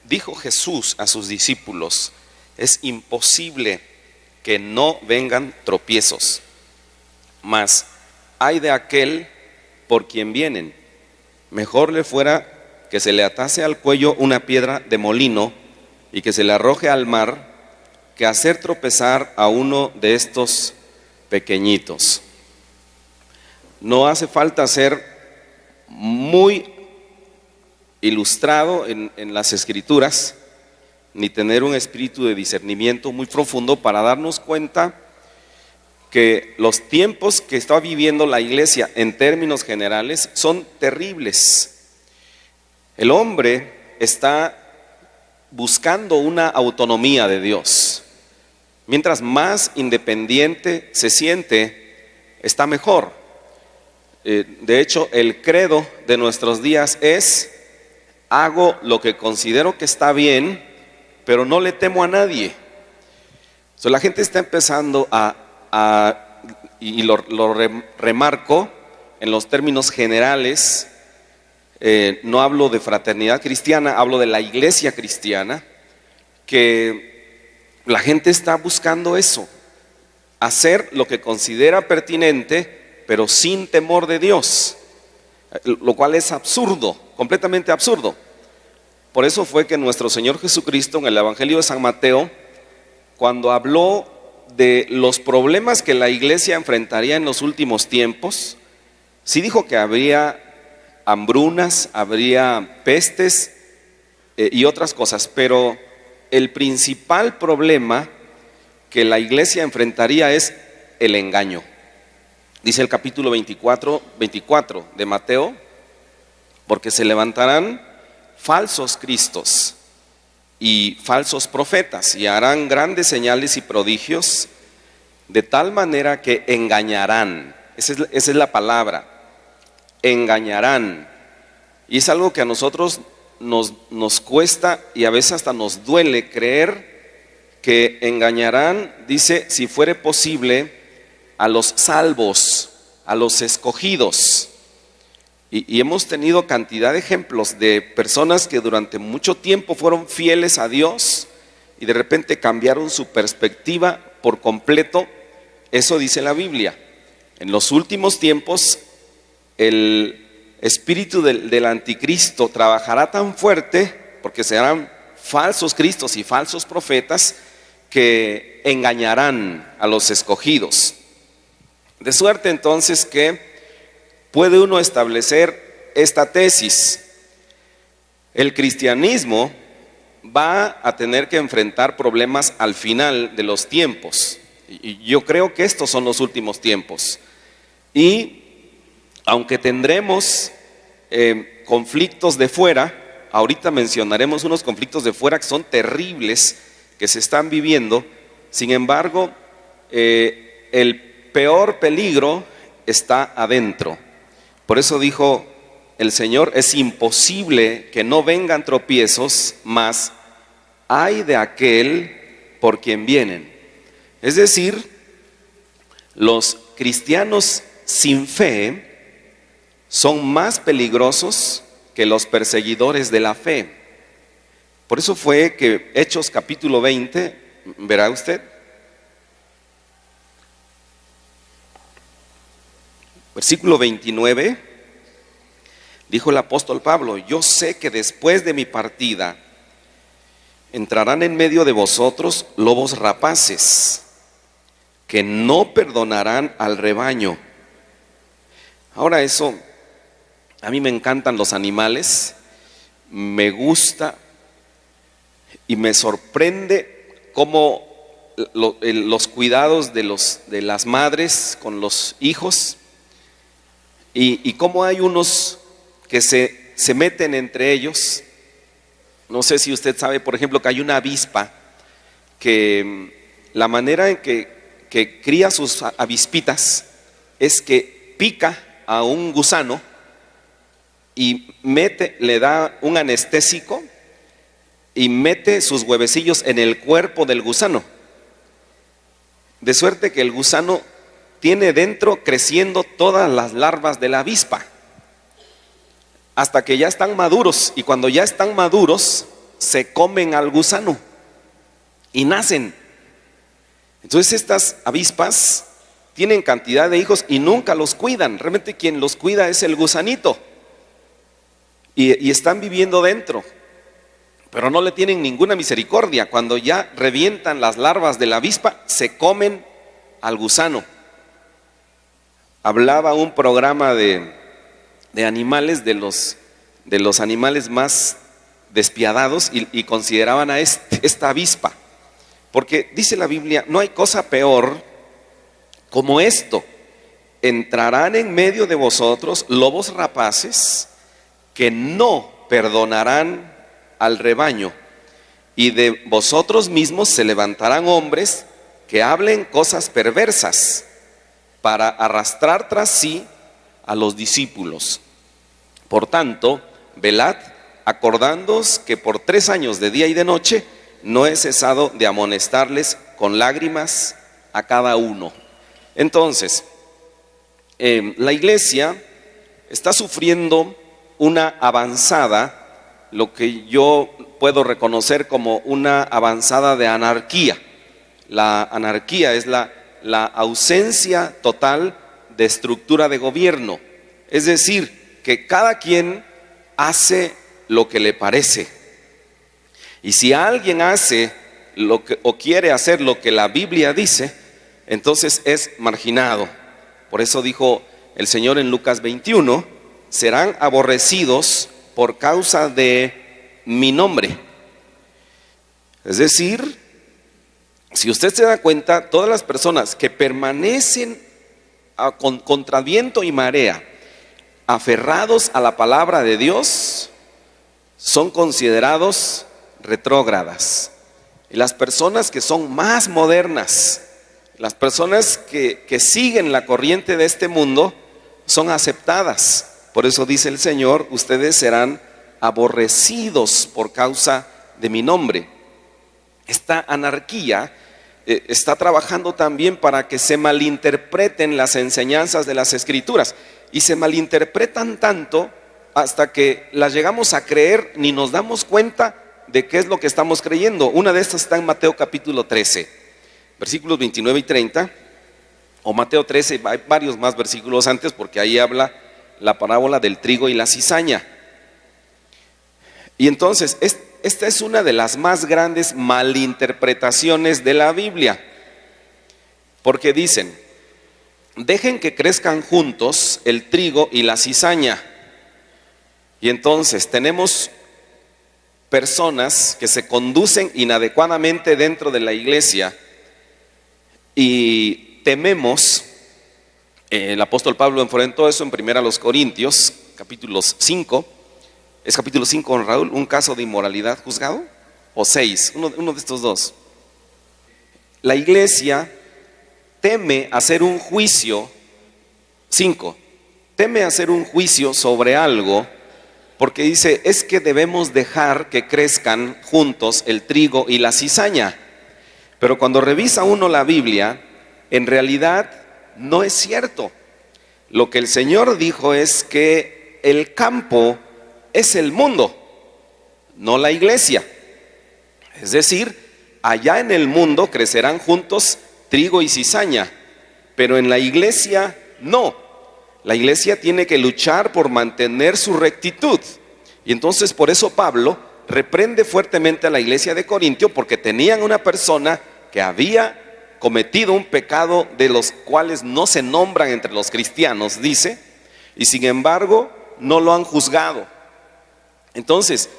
dijo Jesús a sus discípulos: es imposible que no vengan tropiezos, mas ay de aquel por quien vienen. Mejor le fuera que se le atase al cuello una piedra de molino y que se le arroje al mar, que hacer tropezar a uno de estos pequeñitos. No hace falta ser muy ilustrado en las Escrituras, ni tener un espíritu de discernimiento muy profundo para darnos cuenta que los tiempos que está viviendo la iglesia en términos generales son terribles. El hombre está buscando una autonomía de Dios. Mientras más independiente se siente, está mejor. De hecho, el credo de nuestros días es: hago lo que considero que está bien, pero no le temo a nadie. La gente está empezando y lo remarco en los términos generales, no hablo de fraternidad cristiana, hablo de la iglesia cristiana, que la gente está buscando eso, hacer lo que considera pertinente, pero sin temor de Dios, lo cual es absurdo, completamente absurdo. Por eso fue que nuestro Señor Jesucristo en el Evangelio de San Mateo, cuando habló de los problemas que la iglesia enfrentaría en los últimos tiempos, sí dijo que habría hambrunas, habría pestes y otras cosas, pero el principal problema que la iglesia enfrentaría es el engaño. Dice el capítulo 24 de Mateo: porque se levantarán falsos cristos y falsos profetas, y harán grandes señales y prodigios, de tal manera que engañarán. Esa es la palabra, engañarán. Y es algo que a nosotros nos cuesta y a veces hasta nos duele creer, que engañarán, dice, si fuere posible, a los salvos, a los escogidos. Y hemos tenido cantidad de ejemplos de personas que durante mucho tiempo fueron fieles a Dios y de repente cambiaron su perspectiva por completo. Eso dice la Biblia. En los últimos tiempos el espíritu del anticristo trabajará tan fuerte, porque serán falsos cristos y falsos profetas, que engañarán a los escogidos. De suerte entonces que puede uno establecer esta tesis: el cristianismo va a tener que enfrentar problemas al final de los tiempos, y yo creo que estos son los últimos tiempos. Y aunque tendremos conflictos de fuera, ahorita mencionaremos unos conflictos de fuera que son terribles, que se están viviendo. Sin embargo, el peor peligro está adentro. Por eso dijo el Señor: es imposible que no vengan tropiezos, mas ay de aquel por quien vienen. Es decir, los cristianos sin fe son más peligrosos que los perseguidores de la fe. Por eso fue que Hechos capítulo 20, verá usted, versículo 29, dijo el apóstol Pablo: yo sé que después de mi partida entrarán en medio de vosotros lobos rapaces, que no perdonarán al rebaño. Ahora, eso, a mí me encantan los animales, me gusta y me sorprende cómo los cuidados de las madres con los hijos, y cómo hay unos que se meten entre ellos. No sé si usted sabe, por ejemplo, que hay una avispa que la manera en que cría sus avispitas es que pica a un gusano y le da un anestésico y mete sus huevecillos en el cuerpo del gusano, de suerte que el gusano tiene dentro creciendo todas las larvas de la avispa hasta que ya están maduros. Y cuando ya están maduros, se comen al gusano y nacen. Entonces estas avispas tienen cantidad de hijos y nunca los cuidan. Realmente quien los cuida es el gusanito. Y están viviendo dentro, pero no le tienen ninguna misericordia. Cuando ya revientan las larvas de la avispa, se comen al gusano. Hablaba un programa de animales, de los animales más despiadados, y consideraban a esta avispa. Porque dice la Biblia, no hay cosa peor como esto: entrarán en medio de vosotros lobos rapaces que no perdonarán al rebaño, y de vosotros mismos se levantarán hombres que hablen cosas perversas para arrastrar tras sí a los discípulos. Por tanto, velad, acordándoos que por 3 años de día y de noche no he cesado de amonestarles con lágrimas a cada uno. Entonces, la iglesia está sufriendo una avanzada, lo que yo puedo reconocer como una avanzada de anarquía. La anarquía es la ausencia total de estructura de gobierno. Es decir, que cada quien hace lo que le parece. Y si alguien hace o quiere hacer lo que la Biblia dice, entonces es marginado. Por eso dijo el Señor en Lucas 21, serán aborrecidos por causa de mi nombre. Es decir, si usted se da cuenta, todas las personas que permanecen contra viento y marea, aferrados a la palabra de Dios, son considerados retrógradas. Y las personas que son más modernas, las personas que siguen la corriente de este mundo, son aceptadas. Por eso dice el Señor, ustedes serán aborrecidos por causa de mi nombre. Esta anarquía está trabajando también para que se malinterpreten las enseñanzas de las Escrituras. Y se malinterpretan tanto hasta que las llegamos a creer, ni nos damos cuenta de qué es lo que estamos creyendo. Una de estas está en Mateo capítulo 13, versículos 29 y 30. O Mateo 13, hay varios más versículos antes, porque ahí habla la parábola del trigo y la cizaña. Y entonces, esta es una de las más grandes malinterpretaciones de la Biblia, porque dicen, dejen que crezcan juntos el trigo y la cizaña. Y entonces tenemos personas que se conducen inadecuadamente dentro de la iglesia y tememos. El apóstol Pablo enfrentó eso en 1 Corintios, capítulo 5. ¿Es capítulo 5, don Raúl? ¿Un caso de inmoralidad juzgado? ¿O 6? Uno de estos dos. La iglesia teme hacer un juicio, 5, teme hacer un juicio sobre algo, porque dice, es que debemos dejar que crezcan juntos el trigo y la cizaña. Pero cuando revisa uno la Biblia, en realidad no es cierto. Lo que el Señor dijo es que el campo es el mundo, no la iglesia. Es decir, allá en el mundo crecerán juntos trigo y cizaña, pero en la iglesia no. La iglesia tiene que luchar por mantener su rectitud. Y entonces por eso Pablo reprende fuertemente a la iglesia de Corintio, porque tenían una persona que había cometido un pecado de los cuales no se nombran entre los cristianos, dice, y sin embargo no lo han juzgado. Entonces,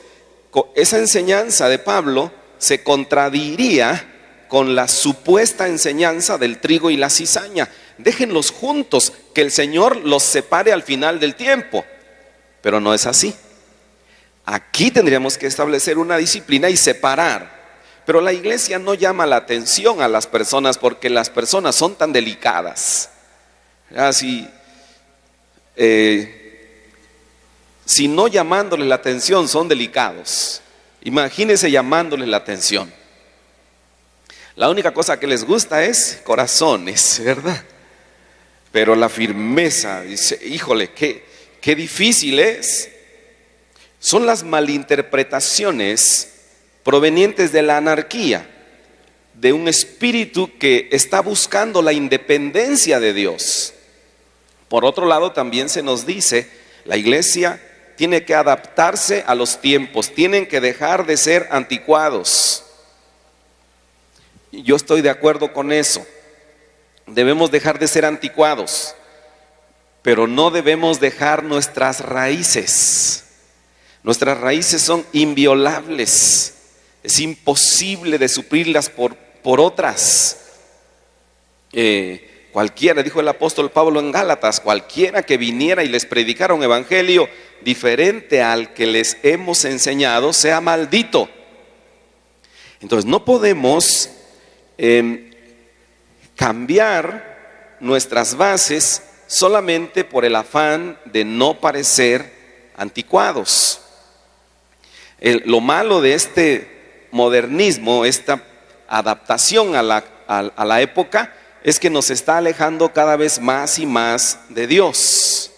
esa enseñanza de Pablo se contradiría con la supuesta enseñanza del trigo y la cizaña. Déjenlos juntos, que el Señor los separe al final del tiempo. Pero no es así. Aquí tendríamos que establecer una disciplina y separar. Pero la iglesia no llama la atención a las personas, porque las personas son tan delicadas. Así, si no llamándoles la atención son delicados, imagínense llamándoles la atención. La única cosa que les gusta es corazones, ¿verdad? Pero la firmeza, dice, híjole, qué difícil es. Son las malinterpretaciones provenientes de la anarquía, de un espíritu que está buscando la independencia de Dios. Por otro lado, también se nos dice, la iglesia tiene que adaptarse a los tiempos, tienen que dejar de ser anticuados. Yo estoy de acuerdo con eso. Debemos dejar de ser anticuados, pero no debemos dejar nuestras raíces. Nuestras raíces son inviolables. Es imposible de suplirlas por otras. Cualquiera, dijo el apóstol Pablo en Gálatas, cualquiera que viniera y les predicara un evangelio diferente al que les hemos enseñado, sea maldito. Entonces no podemos cambiar nuestras bases solamente por el afán de no parecer anticuados. Lo malo de este modernismo, esta adaptación a la época, es que nos está alejando cada vez más y más de Dios.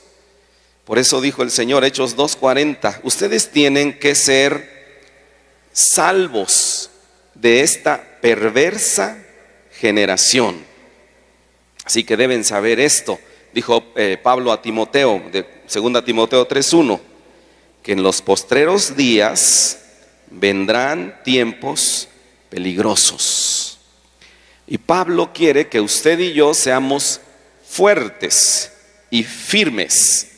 Por eso dijo el Señor, Hechos 2:40, ustedes tienen que ser salvos de esta perversa generación. Así que deben saber esto, dijo Pablo a Timoteo, de 2 Timoteo 3:1, que en los postreros días vendrán tiempos peligrosos. Y Pablo quiere que usted y yo seamos fuertes y firmes,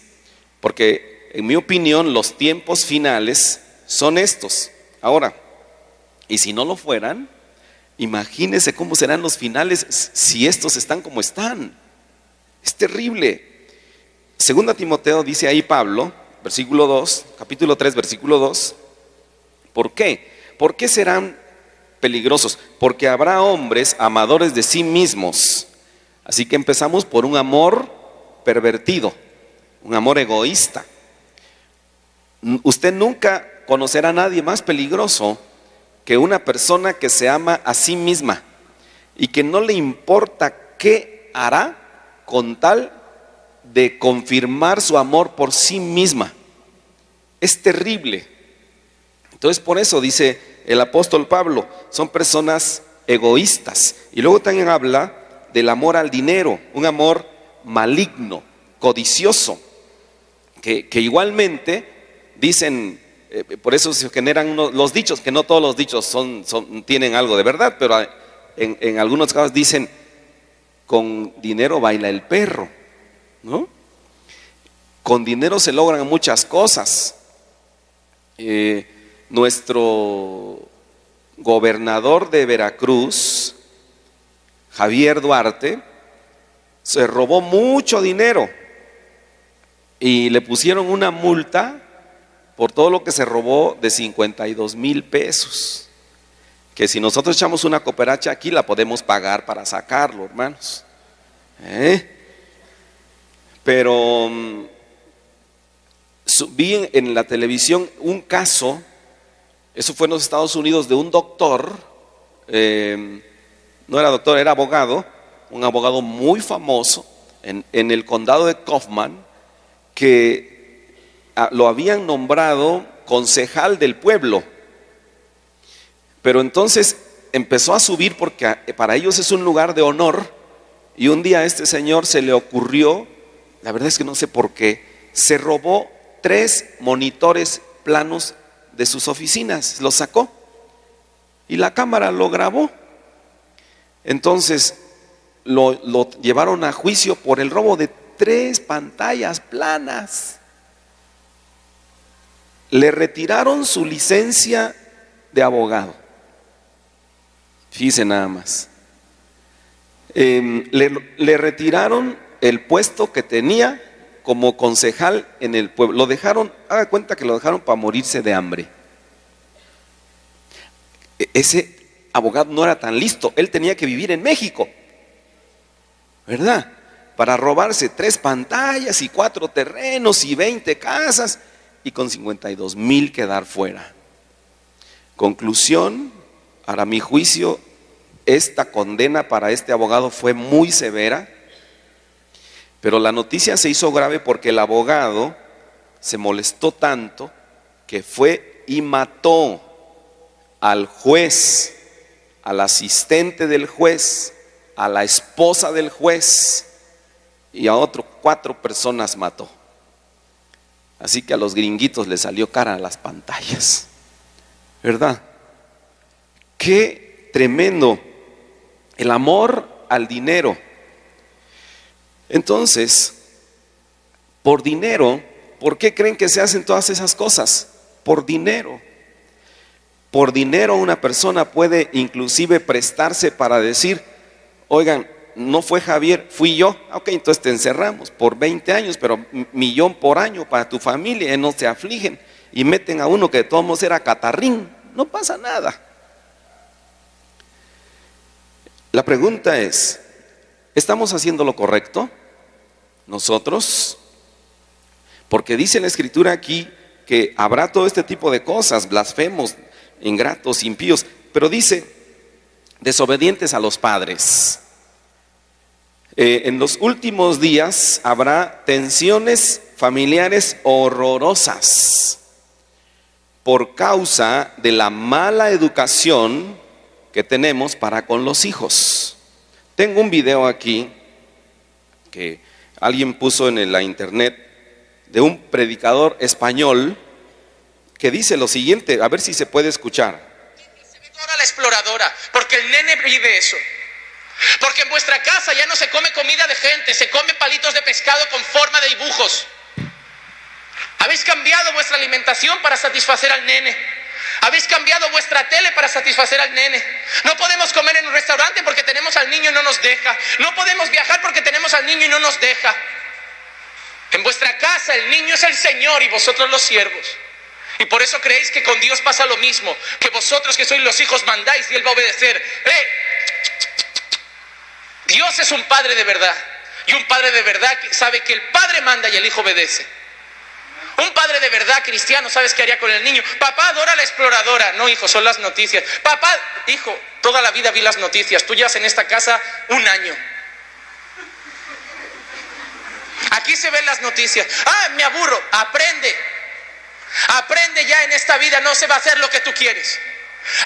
porque en mi opinión los tiempos finales son estos. Ahora, y si no lo fueran, imagínense cómo serán los finales si estos están como están. Es terrible. 2 Timoteo dice ahí Pablo, versículo 2, capítulo 3, versículo 2, ¿por qué? ¿Por qué serán peligrosos? Porque habrá hombres amadores de sí mismos. Así que empezamos por un amor pervertido, un amor egoísta. Usted nunca conocerá a nadie más peligroso que una persona que se ama a sí misma y que no le importa qué hará con tal de confirmar su amor por sí misma. Es terrible. Entonces por eso dice el apóstol Pablo, son personas egoístas. Y luego también habla del amor al dinero, un amor maligno, codicioso, que igualmente dicen, por eso se generan los dichos, que no todos los dichos tienen algo de verdad, pero en algunos casos dicen, con dinero baila el perro, ¿no? Con dinero se logran muchas cosas. Nuestro gobernador de Veracruz, Javier Duarte, se robó mucho dinero y le pusieron una multa por todo lo que se robó de 52,000 pesos, que si nosotros echamos una cooperacha aquí la podemos pagar para sacarlo, hermanos. Pero vi en la televisión un caso, eso fue en los Estados Unidos, de un doctor, no era doctor, era abogado, un abogado muy famoso en el condado de Kaufman, que lo habían nombrado concejal del pueblo, pero entonces empezó a subir porque para ellos es un lugar de honor, y un día a este señor se le ocurrió, la verdad es que no sé por qué, se robó 3 monitores planos de sus oficinas, los sacó y la cámara lo grabó. Entonces lo llevaron a juicio por el robo de 3 pantallas planas. Le retiraron su licencia de abogado. Fíjense nada más. Le retiraron el puesto que tenía como concejal en el pueblo. Lo dejaron, haga cuenta que lo dejaron para morirse de hambre. Ese abogado no era tan listo, él tenía que vivir en México, ¿verdad? Para robarse 3 pantallas y 4 terrenos y 20 casas y con 52,000 quedar fuera. Conclusión, a mi juicio, esta condena para este abogado fue muy severa, pero la noticia se hizo grave porque el abogado se molestó tanto que fue y mató al juez, al asistente del juez, a la esposa del juez y a 4 personas mató. Así que a los gringuitos les salió cara a las pantallas, ¿verdad? Qué tremendo el amor al dinero. Entonces, por dinero, ¿por qué creen que se hacen todas esas cosas? Por dinero. Por dinero una persona puede inclusive prestarse para decir: oigan, no fue Javier, fui yo. Ok, entonces te encerramos por 20 años, pero 1,000,000 por año para tu familia, y no se afligen. Y meten a uno que de todos modos era catarrín, no pasa nada. La pregunta es, ¿estamos haciendo lo correcto nosotros? Porque dice la Escritura aquí que habrá todo este tipo de cosas: blasfemos, ingratos, impíos, pero dice desobedientes a los padres. En los últimos días habrá tensiones familiares horrorosas por causa de la mala educación que tenemos para con los hijos. Tengo un video aquí que alguien puso en la internet de un predicador español que dice lo siguiente, a ver si se puede escuchar. Se ve toda la exploradora, porque el nene pide eso. Porque en vuestra casa ya no se come comida de gente, se come palitos de pescado con forma de dibujos. Habéis cambiado vuestra alimentación para satisfacer al nene. Habéis cambiado vuestra tele para satisfacer al nene. No podemos comer en un restaurante porque tenemos al niño y no nos deja. No podemos viajar porque tenemos al niño y no nos deja. En vuestra casa el niño es el Señor y vosotros los siervos. Y por eso creéis que con Dios pasa lo mismo, que vosotros que sois los hijos mandáis y Él va a obedecer. Dios es un padre de verdad, y un padre de verdad que sabe que el padre manda y el hijo obedece. Un padre de verdad cristiano, ¿sabes qué haría con el niño? Papá adora la exploradora. No, hijo, son las noticias. Papá, hijo, toda la vida vi las noticias. Tú llevas en esta casa 1 año. Aquí se ven las noticias. Me aburro. Aprende. Aprende ya, en esta vida no se va a hacer lo que tú quieres.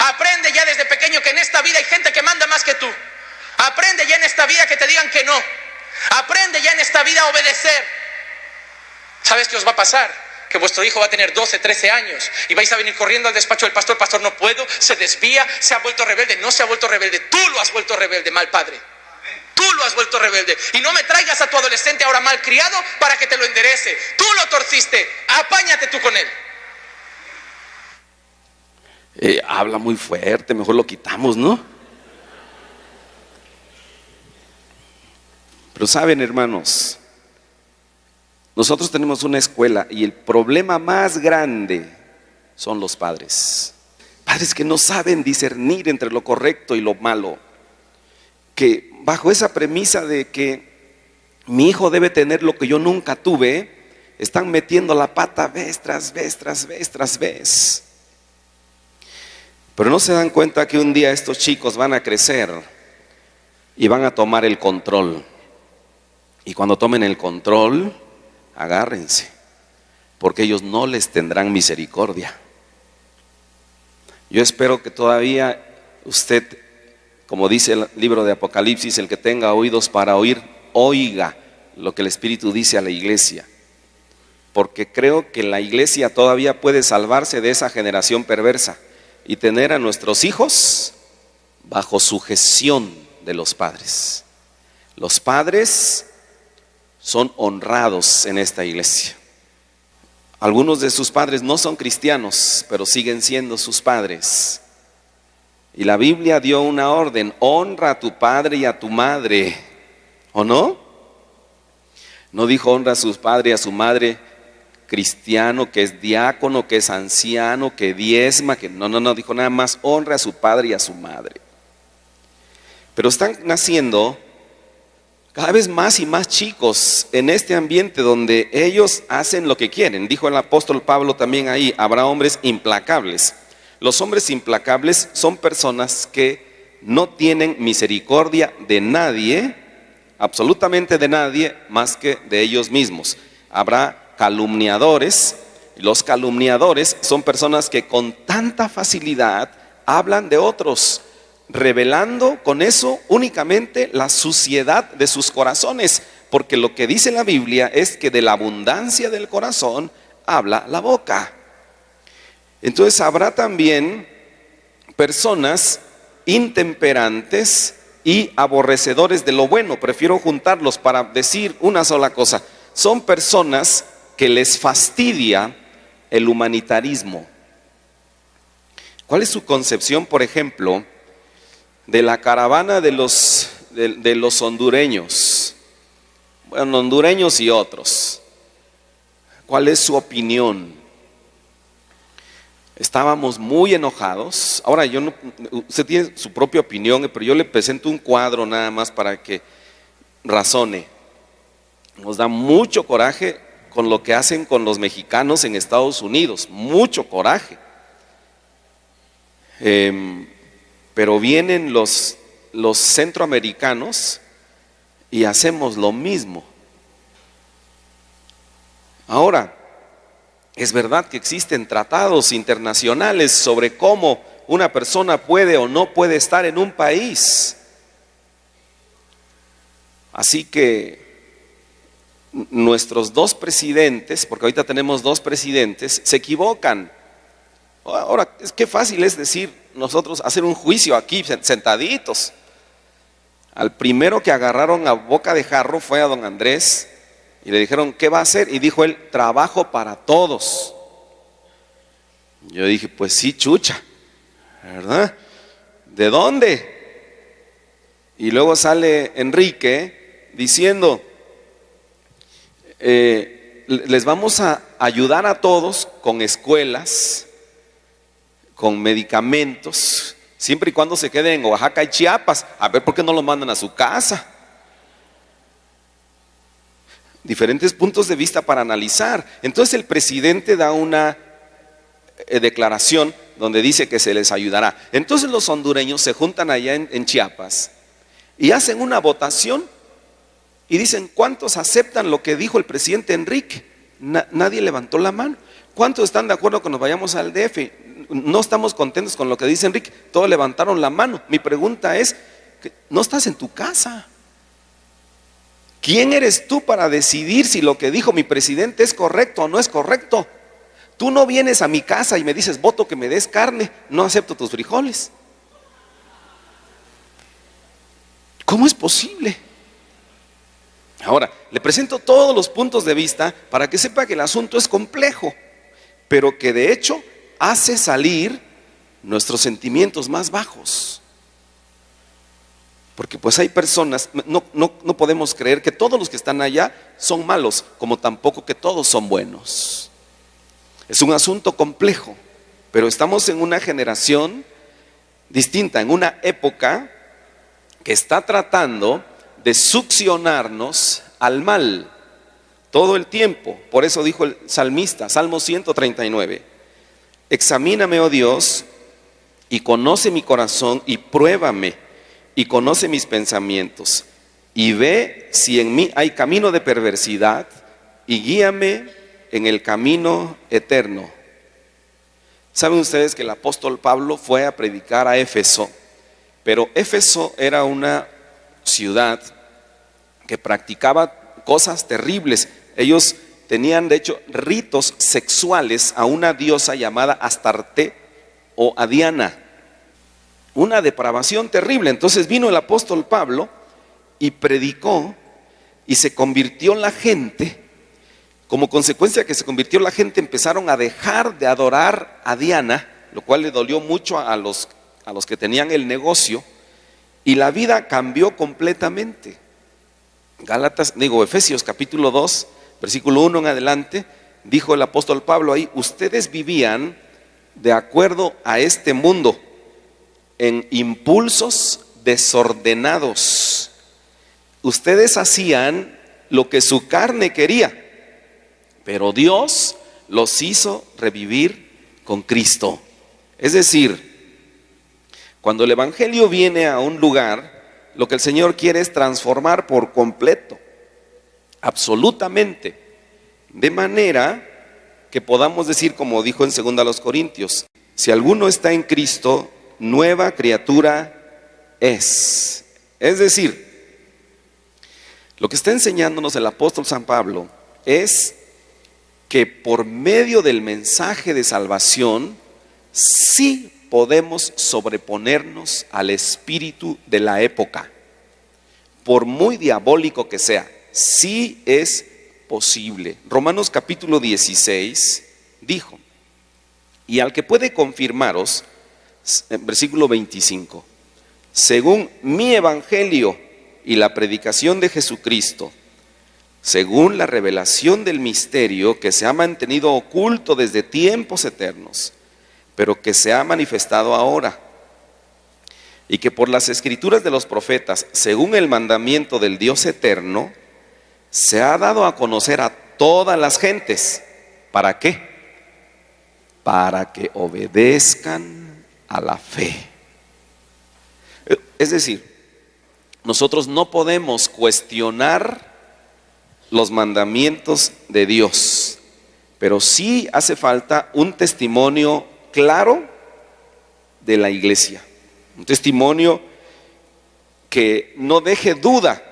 Aprende ya desde pequeño que en esta vida hay gente que manda más que tú. Aprende ya en esta vida que te digan que no. Aprende ya en esta vida a obedecer. ¿Sabes qué os va a pasar? Que vuestro hijo va a tener 12, 13 años y vais a venir corriendo al despacho del pastor. Pastor, no puedo, se desvía, se ha vuelto rebelde. No se ha vuelto rebelde, tú lo has vuelto rebelde, mal padre. Tú lo has vuelto rebelde. Y no me traigas a tu adolescente ahora mal criado para que te lo enderece. Tú lo torciste, apáñate tú con él. Habla muy fuerte, mejor lo quitamos, ¿no? Pero saben, hermanos, nosotros tenemos una escuela y el problema más grande son los padres. Padres que no saben discernir entre lo correcto y lo malo. Que bajo esa premisa de que mi hijo debe tener lo que yo nunca tuve, están metiendo la pata vez tras vez, tras vez, tras vez. Pero no se dan cuenta que un día estos chicos van a crecer y van a tomar el control. Y cuando tomen el control, agárrense, porque ellos no les tendrán misericordia. Yo espero que todavía usted, como dice el libro de Apocalipsis, el que tenga oídos para oír, oiga lo que el Espíritu dice a la iglesia. Porque creo que la iglesia todavía puede salvarse de esa generación perversa y tener a nuestros hijos bajo sujeción de los padres. Los padres son honrados en esta iglesia. Algunos de sus padres no son cristianos, pero siguen siendo sus padres. Y la Biblia dio una orden: honra a tu padre y a tu madre, ¿o no? No dijo honra a su padre y a su madre cristiano, que es diácono, que es anciano, que diezma, que no, dijo nada más: honra a su padre y a su madre. Pero están naciendo cada vez más y más chicos en este ambiente donde ellos hacen lo que quieren. Dijo el apóstol Pablo también ahí: habrá hombres implacables. Los hombres implacables son personas que no tienen misericordia de nadie, absolutamente de nadie, más que de ellos mismos. Habrá calumniadores. Los calumniadores son personas que con tanta facilidad hablan de otros, revelando con eso únicamente la suciedad de sus corazones, porque lo que dice la Biblia es que de la abundancia del corazón habla la boca. Entonces habrá también personas intemperantes y aborrecedores de lo bueno. Prefiero juntarlos para decir una sola cosa. Son personas que les fastidia el humanitarismo. ¿Cuál es su concepción, por ejemplo, de la caravana de los hondureños? Bueno, hondureños y otros. ¿Cuál es su opinión? Estábamos muy enojados. Ahora, usted tiene su propia opinión, pero yo le presento un cuadro nada más para que razone. Nos da mucho coraje con lo que hacen con los mexicanos en Estados Unidos, mucho coraje. Pero vienen los centroamericanos y hacemos lo mismo. Ahora, es verdad que existen tratados internacionales sobre cómo una persona puede o no puede estar en un país. Así que nuestros dos presidentes, porque ahorita tenemos dos presidentes, se equivocan. Ahora, qué fácil es decir nosotros hacer un juicio aquí sentaditos. Al primero que agarraron a boca de jarro fue a don Andrés y le dijeron, ¿qué va a hacer? Y dijo él, trabajo para todos. Yo dije, pues sí, chucha, ¿verdad? ¿De dónde? Y luego sale Enrique diciendo, les vamos a ayudar a todos con escuelas, con medicamentos, siempre y cuando se queden en Oaxaca y Chiapas. A ver, ¿por qué no lo mandan a su casa? Diferentes puntos de vista para analizar. Entonces el presidente da una declaración donde dice que se les ayudará. Entonces los hondureños se juntan allá en Chiapas y hacen una votación y dicen, ¿cuántos aceptan lo que dijo el presidente Enrique? Nadie levantó la mano. ¿Cuántos están de acuerdo que nos vayamos al DF? No estamos contentos con lo que dice Enrique. Todos levantaron la mano. Mi pregunta es, ¿no estás en tu casa? ¿Quién eres tú para decidir si lo que dijo mi presidente es correcto o no es correcto? Tú no vienes a mi casa y me dices, voto que me des carne, no acepto tus frijoles. ¿Cómo es posible? Ahora, le presento todos los puntos de vista para que sepa que el asunto es complejo, pero que de hecho hace salir nuestros sentimientos más bajos. Porque pues hay personas, no podemos creer que todos los que están allá son malos, como tampoco que todos son buenos. Es un asunto complejo, pero estamos en una generación distinta, en una época que está tratando de succionarnos al mal todo el tiempo. Por eso dijo el salmista, Salmo 139, examíname, oh Dios, y conoce mi corazón y pruébame y conoce mis pensamientos y ve si en mí hay camino de perversidad y guíame en el camino eterno. Saben ustedes que el apóstol Pablo fue a predicar a Éfeso, pero Éfeso era una ciudad que practicaba cosas terribles. Ellos tenían de hecho ritos sexuales a una diosa llamada Astarte o a Diana, una depravación terrible. Entonces vino el apóstol Pablo y predicó y se convirtió la gente. Como consecuencia que se convirtió la gente, empezaron a dejar de adorar a Diana, lo cual le dolió mucho a los que tenían el negocio, y la vida cambió completamente. Efesios capítulo 2, versículo 1 en adelante, dijo el apóstol Pablo ahí, ustedes vivían de acuerdo a este mundo, en impulsos desordenados. Ustedes hacían lo que su carne quería, pero Dios los hizo revivir con Cristo. Es decir, cuando el evangelio viene a un lugar, lo que el Señor quiere es transformar por completo, absolutamente, de manera que podamos decir, como dijo en 2 Corintios, si alguno está en Cristo, nueva criatura es. Es decir, lo que está enseñándonos el apóstol San Pablo es que por medio del mensaje de salvación sí podemos sobreponernos al espíritu de la época. Por muy diabólico que sea, sí es posible. Romanos capítulo 16 dijo: y al que puede confirmaros, en versículo 25, según mi evangelio y la predicación de Jesucristo, según la revelación del misterio que se ha mantenido oculto desde tiempos eternos, pero que se ha manifestado ahora, y que por las escrituras de los profetas, según el mandamiento del Dios eterno, se ha dado a conocer a todas las gentes. ¿Para qué? Para que obedezcan a la fe. Es decir, nosotros no podemos cuestionar los mandamientos de Dios, pero sí hace falta un testimonio claro de la iglesia, un testimonio que no deje duda.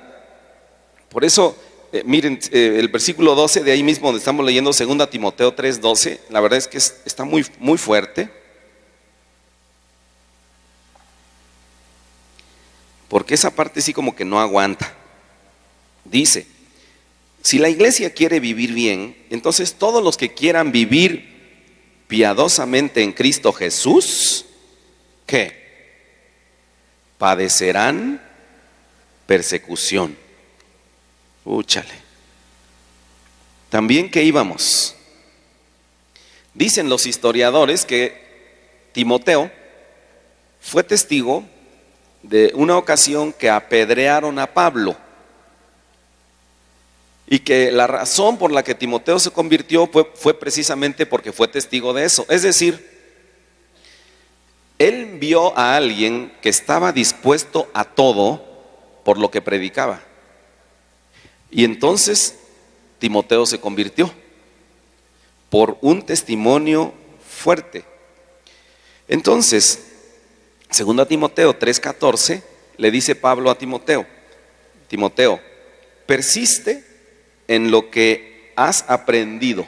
Por eso, miren, el versículo 12 de ahí mismo donde estamos leyendo 2 Timoteo 3:12, la verdad es que está muy, muy fuerte, porque esa parte sí como que no aguanta. Dice: si la iglesia quiere vivir bien, entonces todos los que quieran vivir piadosamente en Cristo Jesús, ¿qué? Padecerán persecución. Úchale. También que íbamos. Dicen los historiadores que Timoteo fue testigo de una ocasión que apedrearon a Pablo, y que la razón por la que Timoteo se convirtió fue precisamente porque fue testigo de eso. Es decir, él vio a alguien que estaba dispuesto a todo por lo que predicaba, y entonces Timoteo se convirtió por un testimonio fuerte. Entonces, 2 Timoteo 3:14 le dice Pablo a Timoteo: Timoteo, persiste en lo que has aprendido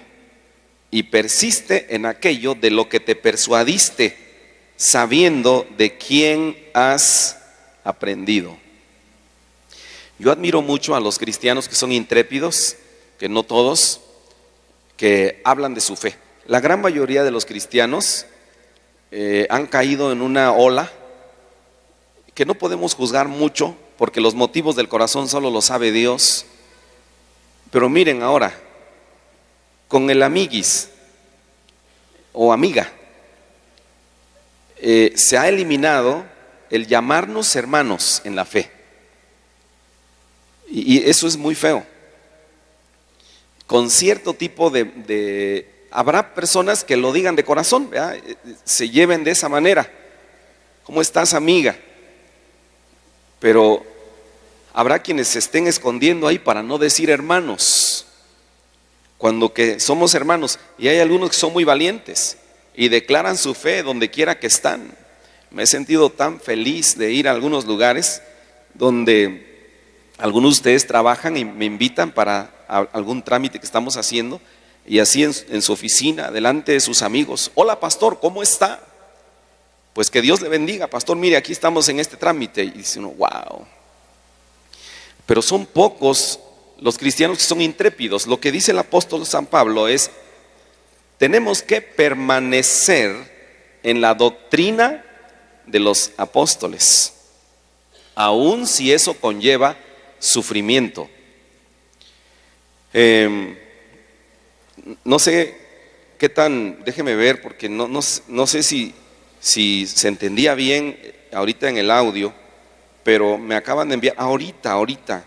y persiste en aquello de lo que te persuadiste, sabiendo de quién has aprendido. Yo admiro mucho a los cristianos que son intrépidos, que no todos, que hablan de su fe. La gran mayoría de los cristianos han caído en una ola que no podemos juzgar mucho, porque los motivos del corazón solo lo sabe Dios. Pero miren ahora, con el amiguis o amiga, se ha eliminado el llamarnos hermanos en la fe, y eso es muy feo. Con cierto tipo habrá personas que lo digan de corazón, ¿verdad? Se lleven de esa manera: ¿cómo estás, amiga? Pero habrá quienes se estén escondiendo ahí para no decir hermanos, cuando que somos hermanos. Y hay algunos que son muy valientes y declaran su fe donde quiera que están. Me he sentido tan feliz de ir a algunos lugares donde algunos de ustedes trabajan y me invitan para algún trámite que estamos haciendo, y así en su oficina, delante de sus amigos: hola pastor, ¿cómo está? Pues que Dios le bendiga, pastor, mire, aquí estamos en este trámite. Y dice uno: wow. Pero son pocos los cristianos que son intrépidos. Lo que dice el apóstol San Pablo es: tenemos que permanecer en la doctrina de los apóstoles, aun si eso conlleva sufrimiento. No sé qué tan, déjeme ver, porque no sé si se entendía bien ahorita en el audio, pero me acaban de enviar ahorita,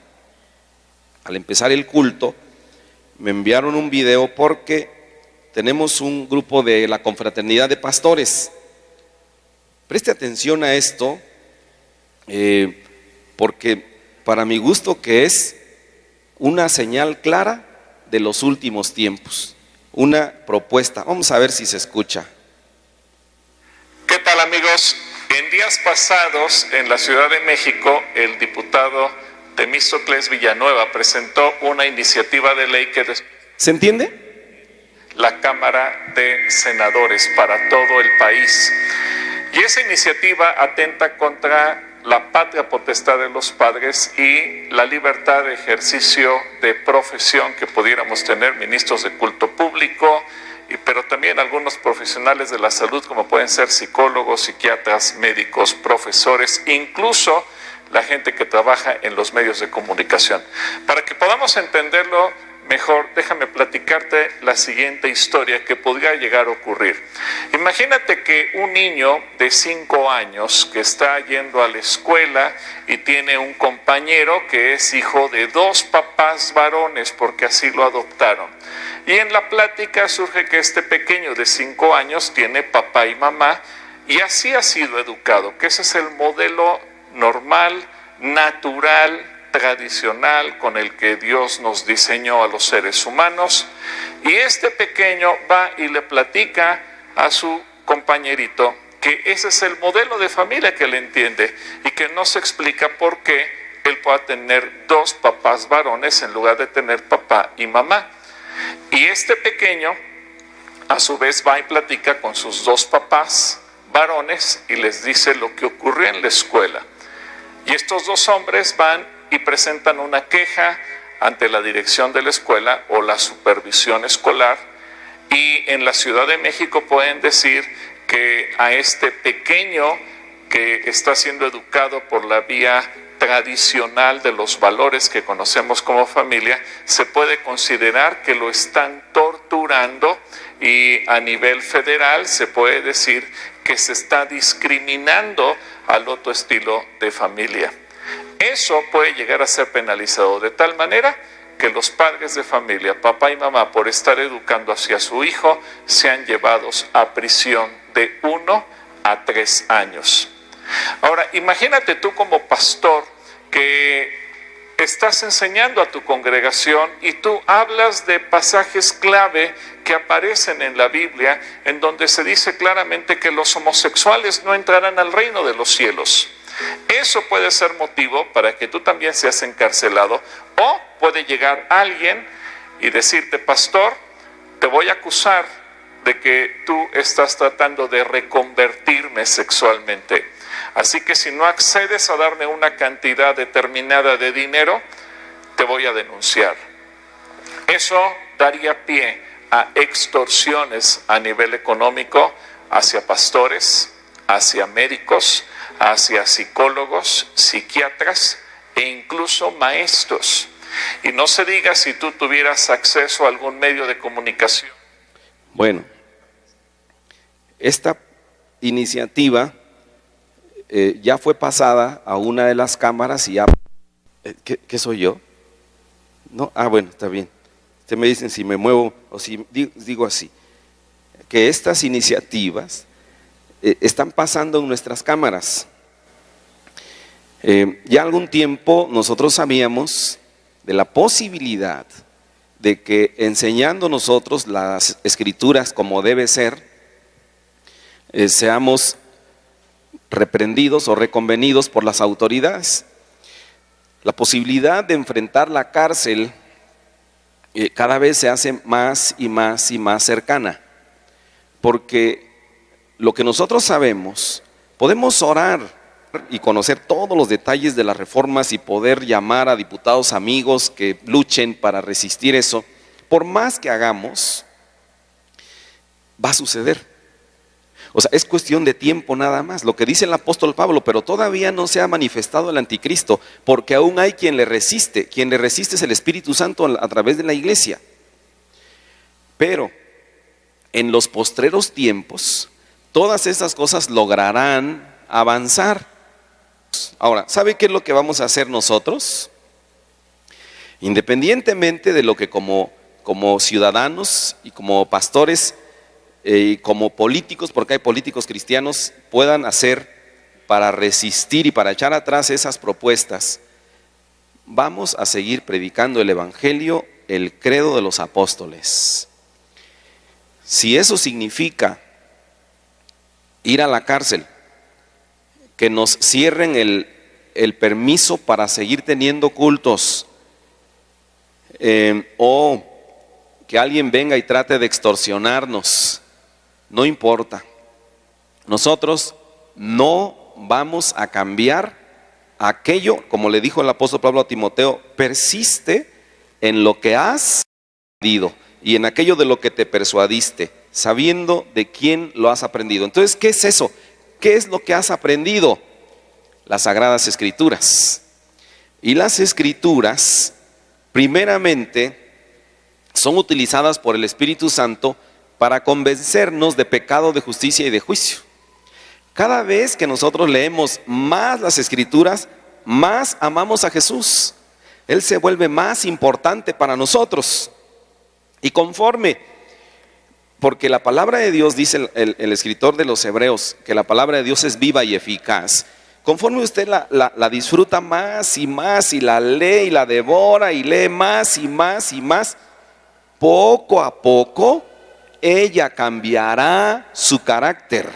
al empezar el culto, me enviaron un video porque tenemos un grupo de la confraternidad de pastores. Preste atención a esto, porque para mi gusto que es una señal clara de los últimos tiempos, una propuesta. Vamos a ver si se escucha. ¿Qué tal, amigos? En días pasados, en la Ciudad de México, el diputado Temístocles Villanueva presentó una iniciativa de ley que ¿se entiende? La Cámara de Senadores para todo el país. Y esa iniciativa atenta contra la patria potestad de los padres y la libertad de ejercicio de profesión que pudiéramos tener ministros de culto público, pero también algunos profesionales de la salud como pueden ser psicólogos, psiquiatras, médicos, profesores, incluso la gente que trabaja en los medios de comunicación. Para que podamos entenderlo mejor, déjame platicarte la siguiente historia que podría llegar a ocurrir. Imagínate que un niño de 5 años que está yendo a la escuela y tiene un compañero que es hijo de 2 papás varones porque así lo adoptaron. Y en la plática surge que este pequeño de 5 años tiene papá y mamá y así ha sido educado, que ese es el modelo normal, natural, tradicional con el que Dios nos diseñó a los seres humanos. Y este pequeño va y le platica a su compañerito que ese es el modelo de familia que él entiende y que no se explica por qué él pueda tener 2 papás varones en lugar de tener papá y mamá. Y este pequeño a su vez va y platica con sus 2 papás varones y les dice lo que ocurrió en la escuela. Y estos 2 hombres van y presentan una queja ante la dirección de la escuela o la supervisión escolar, y en la Ciudad de México pueden decir que a este pequeño que está siendo educado por la vía tradicional de los valores que conocemos como familia, se puede considerar que lo están torturando, y a nivel federal se puede decir que se está discriminando al otro estilo de familia. Eso puede llegar a ser penalizado de tal manera que los padres de familia, papá y mamá, por estar educando hacia su hijo, sean llevados a prisión de 1 a 3 años. Ahora, imagínate tú como pastor que estás enseñando a tu congregación y tú hablas de pasajes clave que aparecen en la Biblia, en donde se dice claramente que los homosexuales no entrarán al reino de los cielos. Eso puede ser motivo para que tú también seas encarcelado, o puede llegar alguien y decirte: pastor, te voy a acusar de que tú estás tratando de reconvertirme sexualmente. Así que si no accedes a darme una cantidad determinada de dinero, te voy a denunciar. Eso daría pie a extorsiones a nivel económico hacia pastores, hacia médicos, hacia psicólogos, psiquiatras e incluso maestros. Y no se diga si tú tuvieras acceso a algún medio de comunicación. Bueno, esta iniciativa ya fue pasada a una de las cámaras y ya... ¿Qué soy yo? No, bueno, está bien. Ustedes me dicen si me muevo o si digo así. Que estas iniciativas están pasando en nuestras cámaras. Ya algún tiempo nosotros sabíamos de la posibilidad de que enseñando nosotros las escrituras como debe ser, seamos reprendidos o reconvenidos por las autoridades. La posibilidad de enfrentar la cárcel cada vez se hace más y más y más cercana, porque lo que nosotros sabemos, podemos orar y conocer todos los detalles de las reformas y poder llamar a diputados amigos que luchen para resistir eso. Por más que hagamos, va a suceder. O sea, es cuestión de tiempo nada más, lo que dice el apóstol Pablo, pero todavía no se ha manifestado el anticristo, porque aún hay quien le resiste. Quien le resiste es el Espíritu Santo a través de la iglesia. Pero en los postreros tiempos, todas estas cosas lograrán avanzar. Ahora, ¿sabe qué es lo que vamos a hacer nosotros? Independientemente de lo que como ciudadanos y como pastores y como políticos, porque hay políticos cristianos, puedan hacer para resistir y para echar atrás esas propuestas, vamos a seguir predicando el evangelio, el credo de los apóstoles. Si eso significa ir a la cárcel que nos cierren el permiso para seguir teniendo cultos, o que alguien venga y trate de extorsionarnos. No importa. Nosotros no vamos a cambiar aquello, como le dijo el apóstol Pablo a Timoteo: persiste en lo que has aprendido y en aquello de lo que te persuadiste, sabiendo de quién lo has aprendido. Entonces, ¿qué es eso? ¿Qué es lo que has aprendido? Las Sagradas Escrituras. Y las Escrituras, primeramente, son utilizadas por el Espíritu Santo para convencernos de pecado, de justicia y de juicio. Cada vez que nosotros leemos más las Escrituras, más amamos a Jesús. Él se vuelve más importante para nosotros. Y conforme, porque la palabra de Dios, dice el escritor de los Hebreos, que la palabra de Dios es viva y eficaz. Conforme usted la disfruta más y más, y la lee y la devora y lee más y más y más, poco a poco ella cambiará su carácter.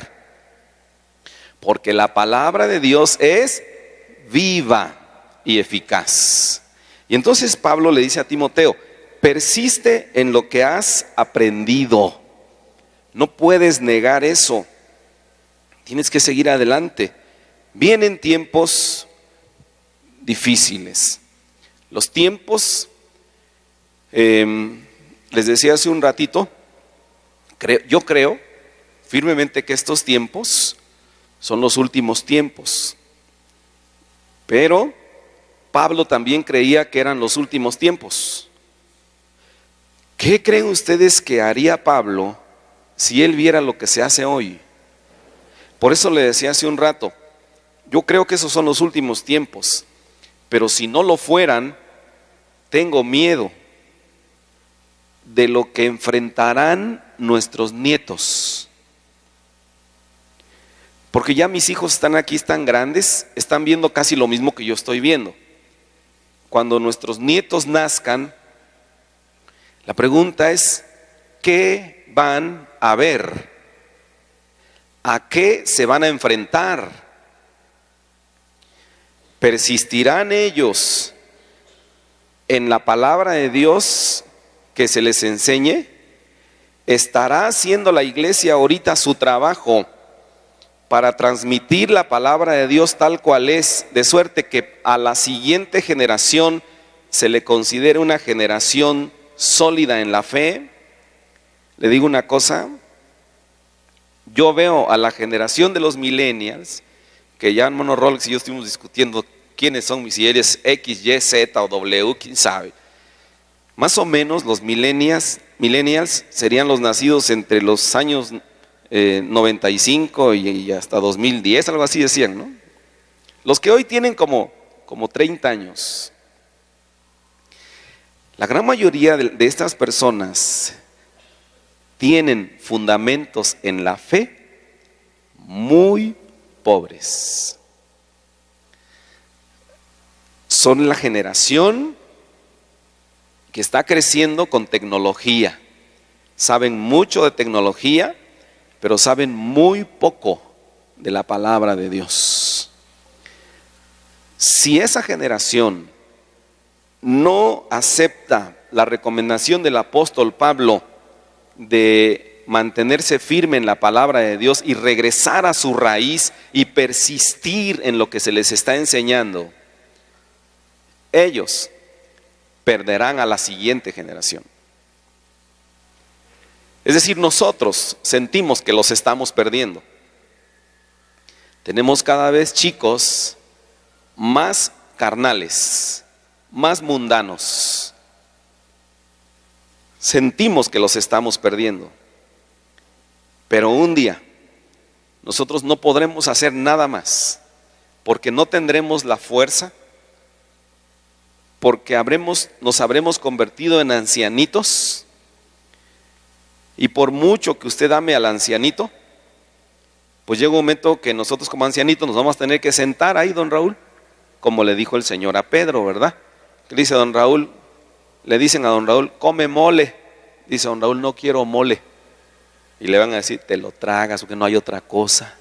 Porque la palabra de Dios es viva y eficaz. Y entonces Pablo le dice a Timoteo: persiste en lo que has aprendido. No puedes negar eso. Tienes que seguir adelante. Vienen tiempos difíciles. Los tiempos, les decía hace un ratito, yo creo firmemente que estos tiempos son los últimos tiempos. Pero Pablo también creía que eran los últimos tiempos. ¿Qué creen ustedes que haría Pablo si él viera lo que se hace hoy? Por eso le decía hace un rato, yo creo que esos son los últimos tiempos, pero si no lo fueran, tengo miedo de lo que enfrentarán nuestros nietos. Porque ya mis hijos están aquí, están grandes, están viendo casi lo mismo que yo estoy viendo. Cuando nuestros nietos nazcan, la pregunta es: ¿qué van a ver? ¿A qué se van a enfrentar? ¿Persistirán ellos en la palabra de Dios que se les enseñe? ¿Estará haciendo la iglesia ahorita su trabajo para transmitir la palabra de Dios tal cual es, de suerte que a la siguiente generación se le considere una generación sólida en la fe? Le digo una cosa, yo veo a la generación de los millennials, que ya hermano Rolex y yo estuvimos discutiendo quiénes son, si eres X, Y, Z o W, quién sabe. Más o menos los millennials serían los nacidos entre los años 95 y hasta 2010, algo así decían, ¿no? Los que hoy tienen como 30 años. La gran mayoría de estas personas tienen fundamentos en la fe muy pobres. Son la generación que está creciendo con tecnología. Saben mucho de tecnología, pero saben muy poco de la palabra de Dios. Si esa generación no acepta la recomendación del apóstol Pablo de mantenerse firme en la palabra de Dios y regresar a su raíz y persistir en lo que se les está enseñando, ellos perderán a la siguiente generación. Es decir, nosotros sentimos que los estamos perdiendo. Tenemos cada vez chicos más carnales, más mundanos. Sentimos que los estamos perdiendo. Pero un día nosotros no podremos hacer nada más, porque no tendremos la fuerza, porque nos habremos convertido en ancianitos. Y por mucho que usted ame al ancianito, pues llega un momento que nosotros como ancianitos nos vamos a tener que sentar ahí, don Raúl, como le dijo el Señor a Pedro, ¿verdad? Le dice a don Raúl, le dicen a don Raúl, come mole. Dice don Raúl, no quiero mole. Y le van a decir, te lo tragas porque no hay otra cosa.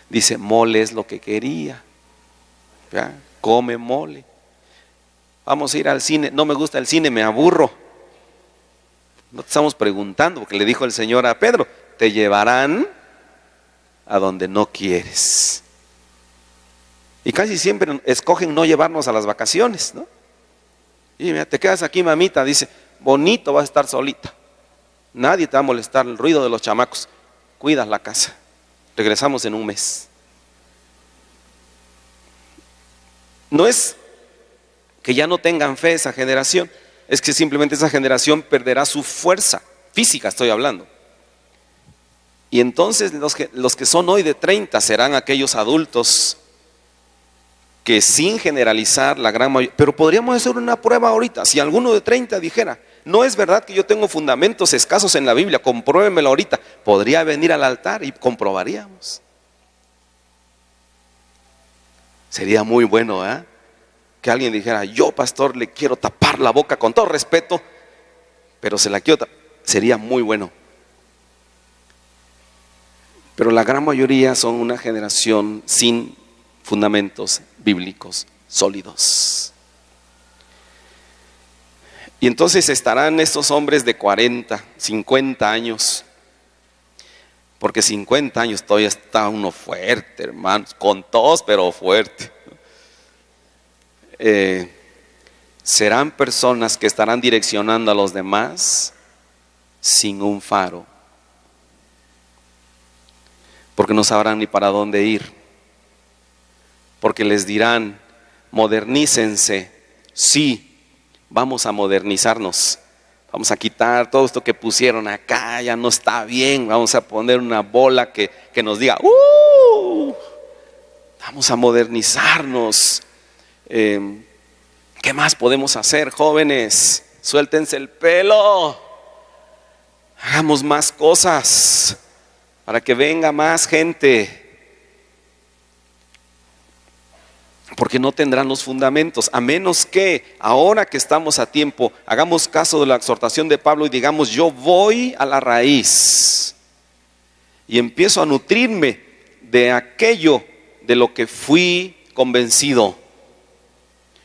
Dice, mole es lo que quería. ¿Ya? Come mole. Vamos a ir al cine. No me gusta el cine, me aburro. No te estamos preguntando, porque le dijo el Señor a Pedro, te llevarán a donde no quieres. Y casi siempre escogen no llevarnos a las vacaciones, ¿no? Y mira, te quedas aquí, mamita, dice, bonito, vas a estar solita. Nadie te va a molestar, el ruido de los chamacos. Cuidas la casa. Regresamos en un mes. No es que ya no tengan fe esa generación, es que simplemente esa generación perderá su fuerza física, estoy hablando. Y entonces los que son hoy de 30 serán aquellos adultos que, sin generalizar, la gran mayoría, pero podríamos hacer una prueba ahorita. Si alguno de 30 dijera, no es verdad que yo tengo fundamentos escasos en la Biblia, compruébemelo ahorita, podría venir al altar y comprobaríamos. Sería muy bueno, ¿eh? Que alguien dijera, yo, pastor, le quiero tapar la boca con todo respeto, pero se la quiero tapar. Sería muy bueno. Pero la gran mayoría son una generación sin fundamentos bíblicos sólidos. Y entonces estarán estos hombres de 40, 50 años, porque 50 años todavía está uno fuerte, hermanos, con tos, pero fuerte. Serán personas que estarán direccionando a los demás sin un faro, porque no sabrán ni para dónde ir, porque les dirán, modernícense. Sí, vamos a modernizarnos, vamos a quitar todo esto que pusieron acá, ya no está bien, vamos a poner una bola que nos diga, vamos a modernizarnos. ¿Qué más podemos hacer, jóvenes? Suéltense el pelo, hagamos más cosas para que venga más gente, porque no tendrán los fundamentos, a menos que ahora que estamos a tiempo hagamos caso de la exhortación de Pablo y digamos, yo voy a la raíz y empiezo a nutrirme de aquello de lo que fui convencido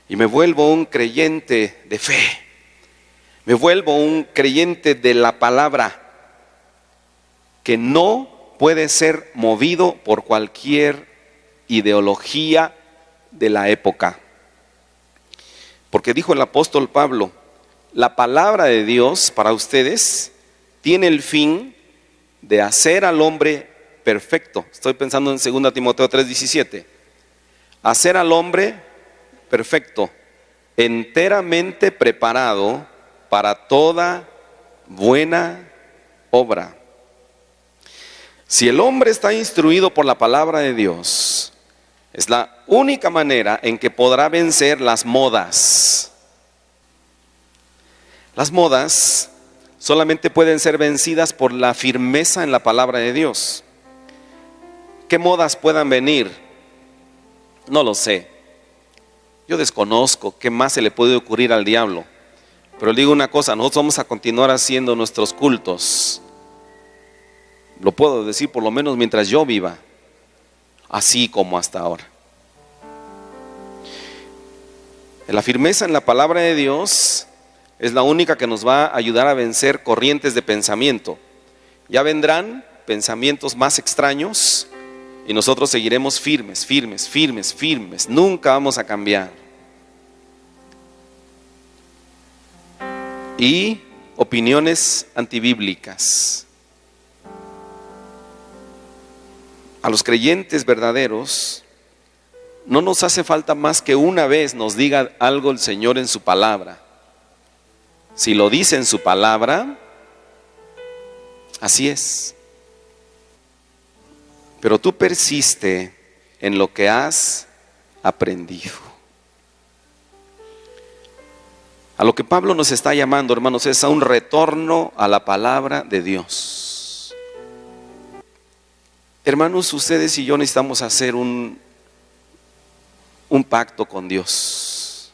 y me vuelvo un creyente de fe, me vuelvo un creyente de la palabra que no puede ser movido por cualquier ideología de la época. Porque dijo el apóstol Pablo, la palabra de Dios para ustedes tiene el fin de hacer al hombre perfecto. Estoy pensando en 2 Timoteo 3:17. Hacer al hombre perfecto, enteramente preparado para toda buena obra. Si el hombre está instruido por la palabra de Dios, es la única manera en que podrá vencer las modas. Las modas solamente pueden ser vencidas por la firmeza en la palabra de Dios. ¿Qué modas puedan venir? No lo sé. Yo desconozco qué más se le puede ocurrir al diablo. Pero le digo una cosa, nosotros vamos a continuar haciendo nuestros cultos. Lo puedo decir por lo menos mientras yo viva, así como hasta ahora. La firmeza en la palabra de Dios es la única que nos va a ayudar a vencer corrientes de pensamiento. Ya vendrán pensamientos más extraños y nosotros seguiremos firmes, firmes, firmes, firmes. Nunca vamos a cambiar. Y opiniones antibíblicas. A los creyentes verdaderos no nos hace falta más que una vez nos diga algo el Señor en su palabra. Si lo dice en su palabra, así es. Pero tú persiste en lo que has aprendido. A lo que Pablo nos está llamando, hermanos, es a un retorno a la palabra de Dios. Hermanos, ustedes y yo necesitamos hacer un pacto con Dios.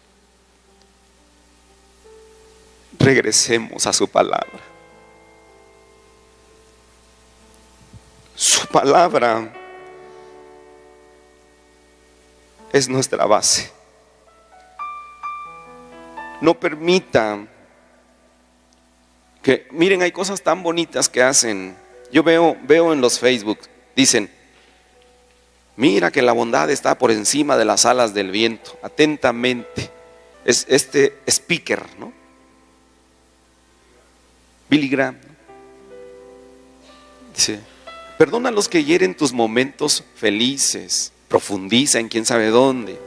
Regresemos a su palabra. Su palabra es nuestra base. No permita que, miren, hay cosas tan bonitas que hacen. Yo veo en los Facebook, dicen, mira que la bondad está por encima de las alas del viento. Atentamente, es este speaker, ¿no? Billy Graham, ¿no? Dice, perdona a los que hieren tus momentos felices, profundiza en quién sabe dónde.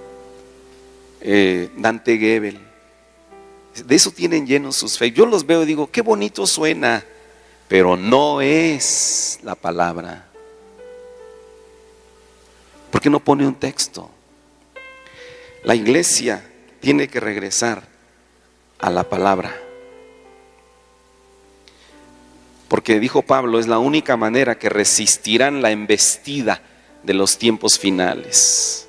Dante Gebel, de eso tienen llenos sus Facebook. Yo los veo y digo, qué bonito suena, pero no es la palabra. ¿Por qué no pone un texto? La iglesia tiene que regresar a la palabra. Porque dijo Pablo, es la única manera que resistirán la embestida de los tiempos finales.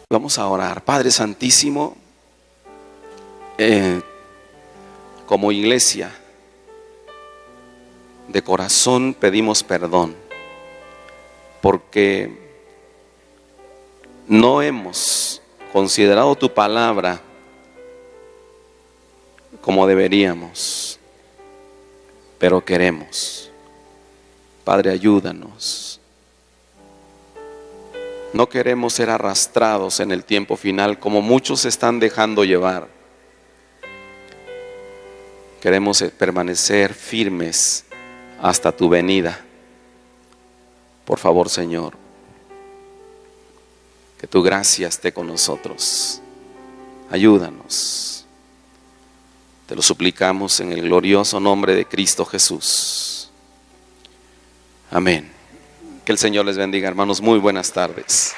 Vamos a orar. Padre Santísimo, como iglesia, de corazón pedimos perdón, porque no hemos considerado tu palabra como deberíamos, pero queremos. Padre, ayúdanos. No queremos ser arrastrados en el tiempo final como muchos se están dejando llevar. Queremos permanecer firmes hasta tu venida. Por favor, Señor, que tu gracia esté con nosotros. Ayúdanos. Te lo suplicamos en el glorioso nombre de Cristo Jesús. Amén. Que el Señor les bendiga, hermanos. Muy buenas tardes.